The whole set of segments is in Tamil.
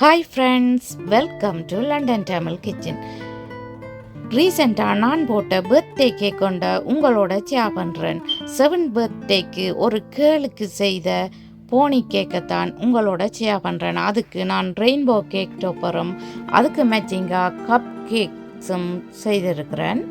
Hi friends, welcome to London Tamil kitchen. ரீசெண்டாக நான் போட்ட பர்த்டே கேக் கொண்ட உங்களோட ஷேர் பண்ணுறேன். 7th பர்த்டேக்கு ஒரு கேளுக்கு செய்த போனி கேக்கைத்தான் உங்களோட ஷேர் பண்ணுறேன். அதுக்கு நான் ரெயின்போ கேக் டாப்பரும் அதுக்கு மேட்சிங்காக கப் கேக்ஸும் செய்திருக்கிறேன்.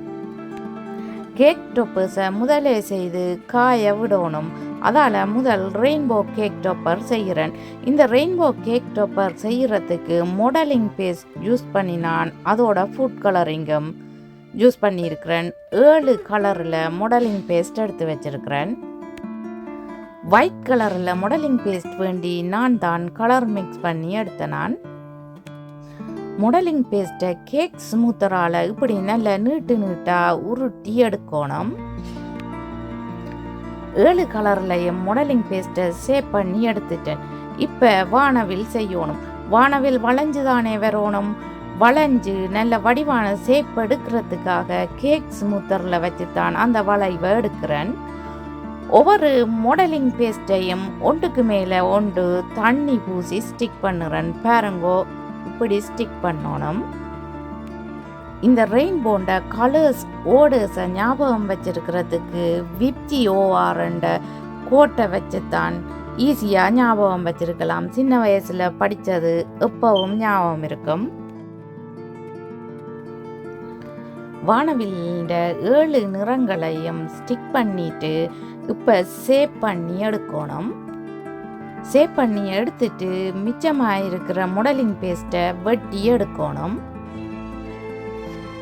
கேக் டாப்பர்ஸை முதலே செய்து காய விடணும். அதால் முதல் ரெயின்போ கேக் டாப்பர் செய்கிறேன். இந்த ரெயின்போ கேக் டாப்பர் செய்கிறதுக்கு மாடலிங் பேஸ்ட் யூஸ் பண்ணி நான் அதோட ஃபுட் கலரிங்கும் யூஸ் பண்ணியிருக்கிறேன். 7 கலரில் மாடலிங் பேஸ்ட் எடுத்து வச்சிருக்கிறேன். ஒயிட் கலரில் மாடலிங் பேஸ்ட் வேண்டி நான் தான் கலர் மிக்ஸ் பண்ணி எடுத்தேன். நான் மாடலிங் பேஸ்ட்டை கேக் ஸ்மூத்தரால் இப்படி நல்ல நீட்டாக உருட்டி எடுக்கணும். 7 கலர்லையும் மாடலிங் பேஸ்ட்டை சேவ் பண்ணி எடுத்துட்டேன். இப்போ வானவில் செய்யணும். வானவில் வளைஞ்சு தானே வரணும். வளைஞ்சு நல்ல வடிவான சேப் எடுக்கிறதுக்காக கேக் ஸ்மூத்தரில் வச்சு தான் அந்த வளைவை எடுக்கிறேன். ஒவ்வொரு மாடலிங் பேஸ்ட்டையும் ஒன்றுக்கு மேலே ஒன்று தண்ணி பூசி ஸ்டிக் பண்ணுறேன். பாருங்கோ, இப்படி ஸ்டிக் பண்ணணும். இந்த ரெயின்போண்ட கலர்ஸ் ஓடர்ஸை ஞாபகம் வச்சிருக்கிறதுக்கு விப்டி ஓஆர்ன்ற கோட்டை வச்சுத்தான் ஈஸியாக ஞாபகம் வச்சிருக்கலாம். சின்ன வயசில் படித்தது எப்பவும் ஞாபகம் இருக்கும். வானவில்ல 7 நிறங்களையும் ஸ்டிக் பண்ணிட்டு இப்போ சேவ் பண்ணி எடுக்கணும். சேவ் பண்ணி எடுத்துட்டு மிச்சமாக இருக்கிற மாடலிங் பேஸ்ட்டை வெட்டி எடுக்கணும்.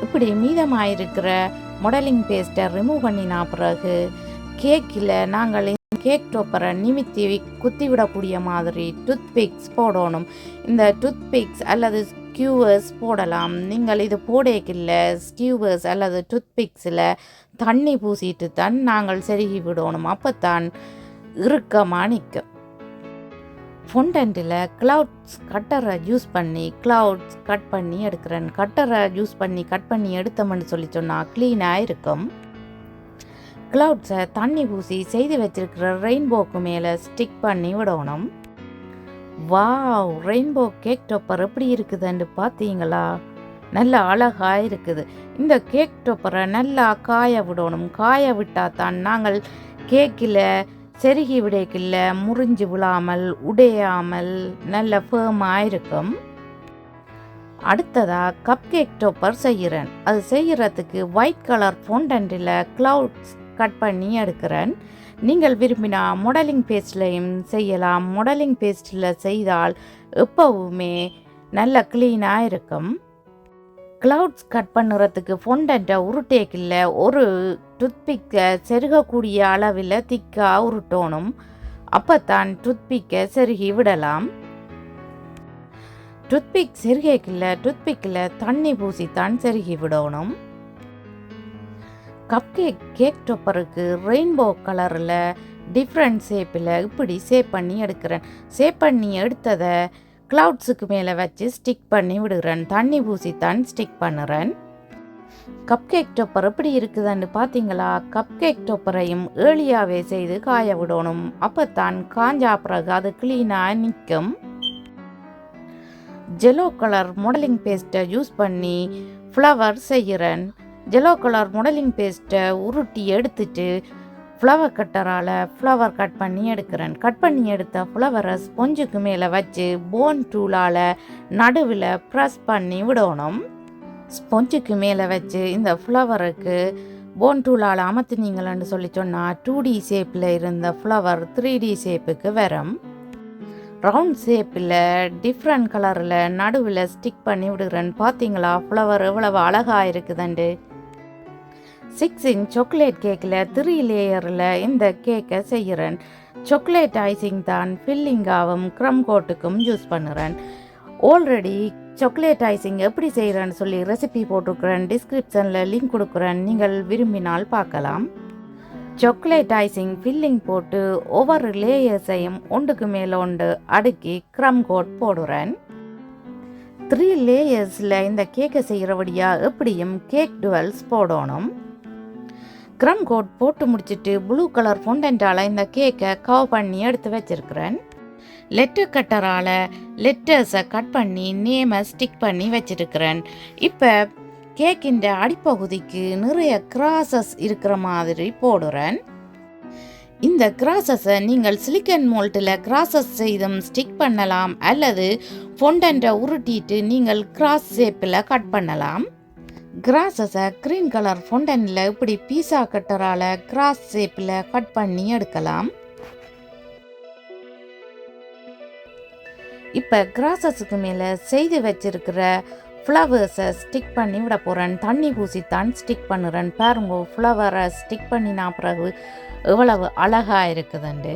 இப்படி மீதமாக இருக்கிற மாடலிங் பேஸ்ட்டை ரிமூவ் பண்ணினா பிறகு கேக்கில் நாங்கள் கேக் டாப்பரை நிமித்தி குத்தி விடக்கூடிய மாதிரி டூத்பிக்ஸ் போடணும். இந்த டூத்பிக்ஸ் அல்லது ஸ்கியூவர்ஸ் போடலாம். நீங்கள் இது போடக்கில்ல ஸ்கியூவர்ஸ் அல்லது டூத்பிக்ஸில் தண்ணி பூசிட்டு தான் நாங்கள் செருகி விடணும். அப்போ தான் இறுக்கமாக நிற்கும். ஃபொண்டன்ட்டில் க்ளவுட்ஸ் கட்டரை யூஸ் பண்ணி க்ளவுட்ஸ் கட் பண்ணி எடுக்கிறேன். கட்டரை யூஸ் பண்ணி கட் பண்ணி எடுத்தோம்னு சொல்லி சொன்னால் க்ளீனாக இருக்கும். க்ளவுட்ஸை தண்ணி பூசி செய்து வச்சிருக்கிற ரெயின்போக்கு மேலே ஸ்டிக் பண்ணி விடணும். வாவ், ரெயின்போ கேக் டாப்பர் எப்படி இருக்குதுன்னு பார்த்தீங்களா? நல்லா அழகாக இருக்குது. இந்த கேக் டாப்பரை நல்லா காய விடணும். காய விட்டால் தான் நாங்கள் கேக்கில் செருகி விடைக்கில்ல முறிஞ்சு விழாமல் உடையாமல் நல்ல ஃபேமாக இருக்கும். அடுத்ததாக கப் கேக் டாப்பர் செய்கிறேன். அது செய்கிறதுக்கு ஒயிட் கலர் ஃபொண்டன்ட்டில் க்ளவுட்ஸ் கட் பண்ணி எடுக்கிறேன். நீங்கள் விரும்பினா மாடலிங் பேஸ்ட்லையும் செய்யலாம். மாடலிங் பேஸ்ட்டில் செய்தால் எப்பவுமே நல்ல க்ளீனாக இருக்கும். க்ளவுட்ஸ் கட் பண்ணுறதுக்கு ஃபொண்டன்ட்டை உருட்டேக்கில்ல ஒரு டூத்பிக்கை செருகக்கூடிய அளவில் திக்காக உருட்டணும். அப்போ தான் டூத்பிக்கை செருகி விடலாம். டூத்பிக் செருகேக்கில்ல டூத்பிக்கில் தண்ணி பூசித்தான் செருகி விடணும். கப் கேக் டாப்பருக்கு ரெயின்போ கலரில் டிஃப்ரெண்ட் ஷேப்பில் இப்படி சேவ் பண்ணி எடுக்கிறேன். சேவ் பண்ணி எடுத்ததை க்ளவுட்ஸுக்கு மேலே வச்சு ஸ்டிக் பண்ணி விடுகிறேன். தண்ணி பூசித்தான் ஸ்டிக் பண்ணுறேன். கப் கேக் டாப்பர் எப்படி இருக்குதுன்னு பார்த்தீங்களா? கப் கேக் டாப்பரையும் ஏர்லியாகவே செய்து காய விடணும். அப்போ தான் காஞ்சா பிறகு அது க்ளீனாக நிற்கும். ஜெலோ கலர் மாடலிங் பேஸ்ட்டை யூஸ் பண்ணி ஃப்ளவர் செய்கிறேன். ஜெலோ கலர் மாடலிங் பேஸ்ட்டை உருட்டி எடுத்துட்டு ஃப்ளவர் கட்டரால் ஃப்ளவர் கட் பண்ணி எடுக்கிறேன். கட் பண்ணி எடுத்த ஃப்ளவரை ஸ்பொஞ்சுக்கு மேலே வச்சு போன் டூலால் நடுவில் ப்ரெஸ் பண்ணி விடணும். ஸ்பொஞ்சுக்கு மேலே வச்சு இந்த ஃப்ளவருக்கு போன் டூலால் அமர்த்தினீங்களன்னு சொல்லி சொன்னால் 2D ஷேப்பில் இருந்த ஃப்ளவர் 3D ஷேப்புக்கு வரும். ரவுண்ட் ஷேப்பில் டிஃப்ரெண்ட் கலரில் நடுவில் ஸ்டிக் பண்ணி விடுகிறேன். பார்த்தீங்களா ஃப்ளவர் எவ்வளவு அழகாக இருக்குதுண்டு. 6 inch சாக்லேட் கேக்கில் 3 லேயரில் இந்த கேக்கை செய்கிறேன். சாக்லேட் ஐசிங் தான் ஃபில்லிங்காகவும் க்ரம் கோட்டுக்கும் யூஸ் பண்ணுறேன். ஆல்ரெடி சாக்லேட் ஐசிங் எப்படி செய்கிறேன்னு சொல்லி ரெசிபி போட்டிருக்கிறேன். டிஸ்கிரிப்ஷனில் லிங்க் கொடுக்குறேன். நீங்கள் விரும்பினால் பார்க்கலாம். சாக்லேட் ஐசிங் ஃபில்லிங் போட்டு ஒவ்வொரு லேயர்ஸையும் ஒன்றுக்கு மேலே ஒன்று அடுக்கி க்ரம் கோட் போடுறேன். 3 லேயர்ஸில் இந்த கேக்கை செய்கிறபடியாக எப்படியும் கேக் டுவெல்ஸ் போடணும். க்ரம் கோட் போட்டு முடிச்சுட்டு ப்ளூ கலர் ஃபொண்டன்ட்டால் இந்த கேக்கை கவர் பண்ணி எடுத்து வச்சிருக்கிறேன். லெட்டர் கட்டரால் லெட்டர்ஸை கட் பண்ணி நேமை ஸ்டிக் பண்ணி வச்சிருக்கிறேன். இப்போ கேக்கின் அடிப்பகுதிக்கு நிறைய கிராசஸ் இருக்கிற மாதிரி போடுறேன். இந்த கிராசஸை நீங்கள் சிலிக்கன் மோல்ட்டில் கிராசஸ் செய்தும் ஸ்டிக் பண்ணலாம், அல்லது ஃபொண்டன்ட்டை உருட்டிட்டு நீங்கள் கிராஸ் ஷேப்பில் கட் பண்ணலாம். கிராஸஸை க்ரீன் கலர் ஃபொண்டனில் இப்படி பீஸா கட்டரால் கிராஸ் ஷேப்பில் கட் பண்ணி எடுக்கலாம். இப்போ கிராஸஸுக்கு மேலே செய்து வச்சிருக்கிற ஃப்ளவர்ஸை ஸ்டிக் பண்ணி விட போகிறேன். தண்ணி பூசித்தான் ஸ்டிக் பண்ணுறேன். பாருங்க, ஃப்ளவரை ஸ்டிக் பண்ணினா பிறகு எவ்வளவு அழகாக இருக்குதுண்டு.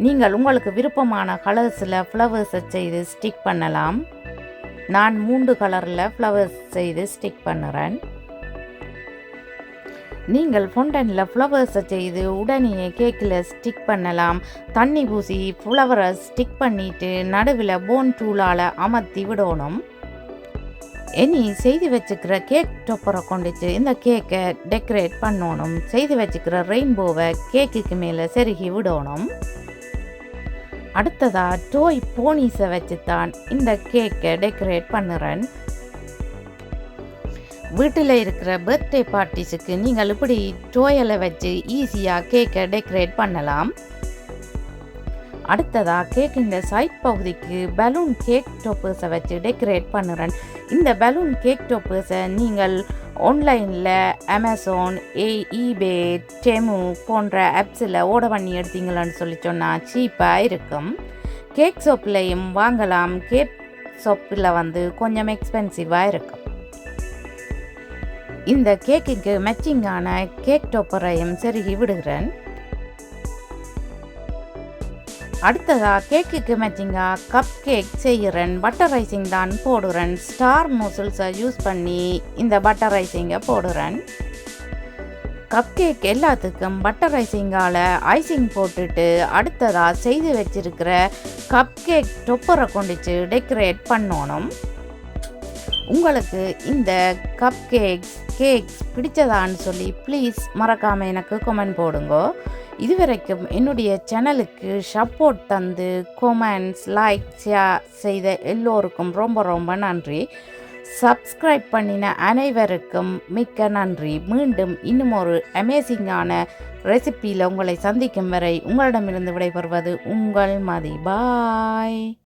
நீங்கள் உங்களுக்கு விருப்பமான கலர்ஸில் ஃப்ளவர்ஸை செய்து ஸ்டிக் பண்ணலாம். நான் 3 கலரில் ஃப்ளவர்ஸ் செய்து ஸ்டிக் பண்ணுறேன். நீங்கள் ஃபொண்டனில் ஃப்ளவர்ஸை செய்து உடனே கேக்கில் ஸ்டிக் பண்ணலாம். தண்ணி பூசி ஃப்ளவரை ஸ்டிக் பண்ணிவிட்டு நடுவில் போன் டூலால் அமர்த்தி விடணும். இனி செய்து வச்சுக்கிற கேக் டொப்பரை கொண்டுச்சு இந்த கேக்கை டெக்கரேட் பண்ணணும். செய்து வச்சுக்கிற ரெயின்போவை கேக்குக்கு மேலே செருகி விடணும். அடுத்ததாக டோய் போனீஸை வச்சு தான் இந்த கேக்கை டெக்கரேட் பண்ணுறேன். வீட்டில் இருக்கிற பர்த்டே பார்ட்டிஸுக்கு நீங்கள் இப்படி டோயலை வச்சு ஈஸியாக கேக்கை டெக்கரேட் பண்ணலாம். அடுத்ததாக கேக்கின் சைட் பகுதிக்கு பலூன் கேக் டோப்பர்ஸை வச்சு டெக்கரேட் பண்ணுறேன். இந்த பலூன் கேக் டோப்பர்ஸை நீங்கள் ஆன்லைனில் அமேசான், ஈபே, டெமு போன்ற ஆப்ஸில் ஆர்டர் பண்ணி எடுத்தீங்களான்னு சொன்னால் சீப்பாக இருக்கும். கேக் ஷாப்லையும் வாங்கலாம். கேக் ஷாப்பில் கொஞ்சம் எக்ஸ்பென்சிவாக இருக்கும். இந்த கேக்குக்கு மேட்சிங்கான கேக் டோப்பரையும் செருகி விடுகிறேன். அடுத்ததாக கேக்குக்கு மேட்சிங்காக கப் கேக் செய்கிறேன். பட்டர் ரைசிங் தான் போடுறேன். ஸ்டார் நூசல்ஸை யூஸ் பண்ணி இந்த பட்டர் ரைசிங்கை போடுறேன். கப் கேக் எல்லாத்துக்கும் பட்டர் ரைசிங்கால் ஐசிங் போட்டுட்டு அடுத்ததாக செய்து வச்சிருக்கிற கப் கேக் டொப்பரை கொண்டுச்சு டெக்கரேட் பண்ணணும். உங்களுக்கு இந்த கப் கேக்ஸ் பிடிச்சதான்னு சொல்லி ப்ளீஸ் மறக்காமல் எனக்கு கமெண்ட் போடுங்க. இதுவரைக்கும் என்னுடைய சேனலுக்கு சப்போர்ட் தந்து கமெண்ட்ஸ், லைக், ஷேர் செய்த எல்லோருக்கும் ரொம்ப ரொம்ப நன்றி. சப்ஸ்கிரைப் பண்ணின அனைவருக்கும் மிக்க நன்றி. மீண்டும் இன்னும் ஒரு அமேசிங்கான ரெசிபியில் உங்களை சந்திக்கும் வரை உங்களிடமிருந்து விடைபெறுவது உங்கள் மதி. பாய்.